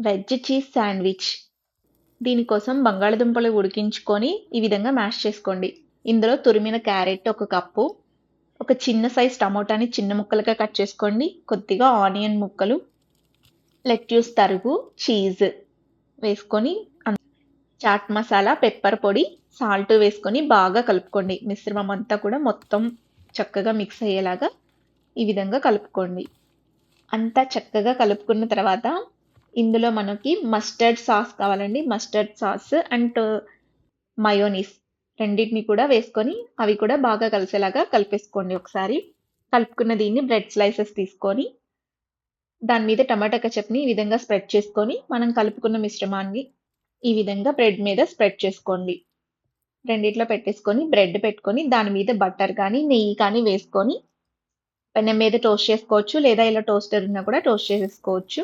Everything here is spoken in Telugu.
Veg cheese sandwich. దీనికోసం బంగాళదుంపలు ఉడికించుకొని ఈ విధంగా మ్యాష్ చేసుకోండి. ఇందులో తురిమిన క్యారెట్ ఒక కప్పు, ఒక చిన్న సైజ్ టమోటాని చిన్న ముక్కలుగా కట్ చేసుకోండి, కొద్దిగా ఆనియన్ ముక్కలు, లెట్యూస్ తరుగు, చీజ్ వేసుకొని చాట్ మసాలా, పెప్పర్ పొడి, సాల్ట్ వేసుకొని బాగా కలుపుకోండి. మిశ్రమం అంతా కూడా మొత్తం చక్కగా మిక్స్ అయ్యేలాగా ఈ విధంగా కలుపుకోండి. అంతా చక్కగా కలుపుకున్న తర్వాత ఇందులో మనకి మస్టర్డ్ సాస్ కావాలండి. మస్టర్డ్ సాస్ అండ్ మయోనీస్ రెండింటిని కూడా వేసుకొని అవి కూడా బాగా కలిసేలాగా కలిపేసుకోండి ఒకసారి. కలుపుకున్న దీన్ని బ్రెడ్ స్లైసెస్ తీసుకొని దాని మీద టమాటా కెచప్‌ని ఈ విధంగా స్ప్రెడ్ చేసుకొని, మనం కలుపుకున్న మిశ్రమాన్ని ఈ విధంగా బ్రెడ్ మీద స్ప్రెడ్ చేసుకోండి. రెండిట్లో పెట్టేసుకొని, బ్రెడ్ పెట్టుకొని, దాని మీద బటర్ కానీ, నెయ్యి కానీ వేసుకొని, పెనం మీద టోస్ట్ చేసుకోవచ్చు. లేదా ఇలా టోస్టర్ ఉన్నా కూడా టోస్ట్ చేసేసుకోవచ్చు.